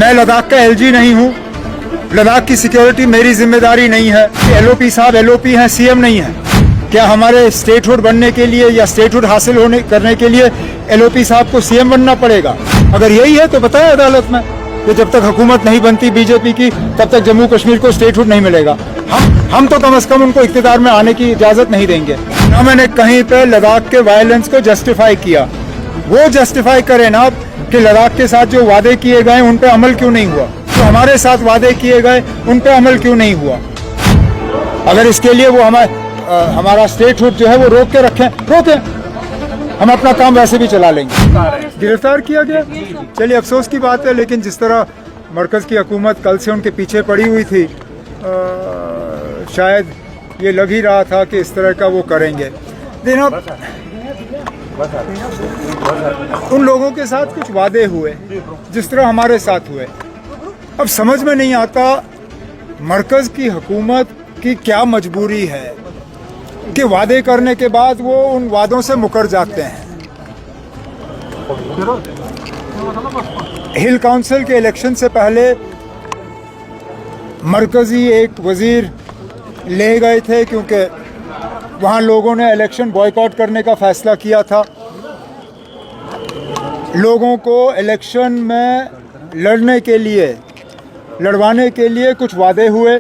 मैं लद्दाख का एलजी नहीं हूँ। लद्दाख की सिक्योरिटी मेरी जिम्मेदारी नहीं है। एलओपी साहब एलओपी हैं, सीएम नहीं है। क्या हमारे स्टेटहुड बनने के लिए या स्टेटहुड हासिल करने के लिए एलओपी साहब को सीएम बनना पड़ेगा? अगर यही है तो बताएं अदालत में कि जब तक हुकूमत नहीं बनती बीजेपी की तब तक जम्मू कश्मीर को स्टेटहुड नहीं मिलेगा। हम तो कम से कम उनको इख्तियार में आने की इजाजत नहीं देंगे। ना मैंने कहीं पे लद्दाख के वायलेंस को जस्टिफाई किया। वो जस्टिफाई करें ना कि लद्दाख के साथ जो वादे किए गए उन पे अमल क्यों नहीं हुआ, जो हमारे साथ वादे किए गए उन पे अमल क्यों नहीं हुआ। अगर इसके लिए वो हमारा स्टेटहुड जो है वो रोक के रोकें, हम अपना काम वैसे भी चला लेंगे। गिरफ्तार किया गया, चलिए अफसोस की बात है, लेकिन जिस तरह मरकज़ की हुकूमत कल से उनके पीछे पड़ी हुई थी, शायद ये लग ही रहा था कि इस तरह का वो करेंगे। लेकिन उन लोगों के साथ कुछ वादे हुए जिस तरह हमारे साथ हुए। अब समझ में नहीं आता मरकज़ की हुकूमत की क्या मजबूरी है कि वादे करने के बाद वो उन वादों से मुकर जाते हैं। हिल काउंसिल के इलेक्शन से पहले मरकज़ी एक वज़ीर ले गए थे क्योंकि वहाँ लोगों ने इलेक्शन बॉयकॉट करने का फ़ैसला किया था। लोगों को इलेक्शन में लड़वाने के लिए कुछ वादे हुए।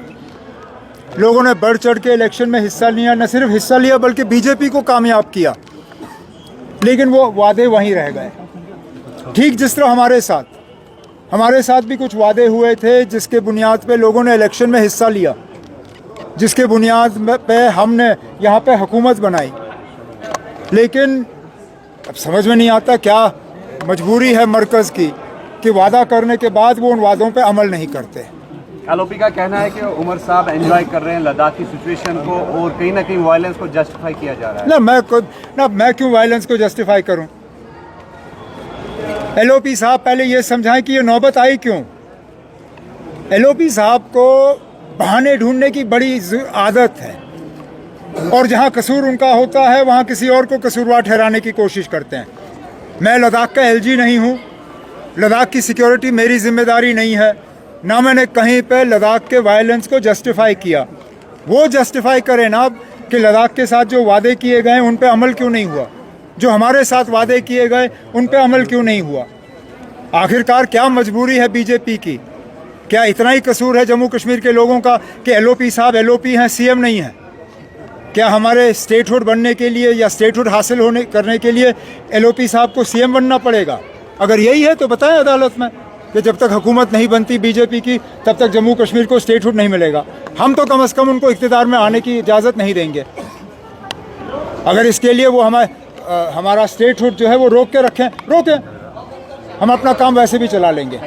लोगों ने बढ़ चढ़ के इलेक्शन में हिस्सा लिया, न सिर्फ हिस्सा लिया बल्कि बीजेपी को कामयाब किया, लेकिन वो वादे वहीं रह गए। ठीक जिस तरह हमारे साथ भी कुछ वादे हुए थे जिसके बुनियाद पे लोगों ने इलेक्शन में हिस्सा लिया, जिसके बुनियाद पे हमने यहाँ पे हुकूमत बनाई। लेकिन अब समझ में नहीं आता क्या मजबूरी है मरकज़ की कि वादा करने के बाद वो उन वादों पे अमल नहीं करते। एलओपी का कहना है कि उमर साहब एंजॉय कर रहे हैं लद्दाख की सिचुएशन को और कहीं ना कहीं वायलेंस को जस्टिफाई किया जा रहा है। मैं क्यों वायलेंस को जस्टिफाई करूं? एलओपी साहब पहले ये समझाएं कि ये नौबत आई क्यों। एलओपी साहब को बहाने ढूंढने की बड़ी आदत है और जहां कसूर उनका होता है वहां किसी और को कसूरवार ठहराने की कोशिश करते हैं। मैं लद्दाख का एलजी नहीं हूं। लद्दाख की सिक्योरिटी मेरी जिम्मेदारी नहीं है। ना मैंने कहीं पे लद्दाख के वायलेंस को जस्टिफाई किया। वो जस्टिफाई करें ना कि लद्दाख के साथ जो वादे किए गए उन पे अमल क्यों नहीं हुआ, जो हमारे साथ वादे किए गए उन पे अमल क्यों नहीं हुआ। आखिरकार क्या मजबूरी है बीजेपी की? क्या इतना ही कसूर है जम्मू कश्मीर के लोगों का कि एलओपी साहब एलओपी हैं, सीएम नहीं है? क्या हमारे स्टेटहुड बनने के लिए या स्टेटहुड हासिल करने के लिए एलओपी साहब को सीएम बनना पड़ेगा? अगर यही है तो बताएं अदालत में कि जब तक हुकूमत नहीं बनती बीजेपी की तब तक जम्मू कश्मीर को स्टेटहुड नहीं मिलेगा। हम तो कम से कम उनको इख्तियार में आने की इजाज़त नहीं देंगे। अगर इसके लिए वो हमारा स्टेटहुड जो है वो रोकें, हम अपना काम वैसे भी चला लेंगे।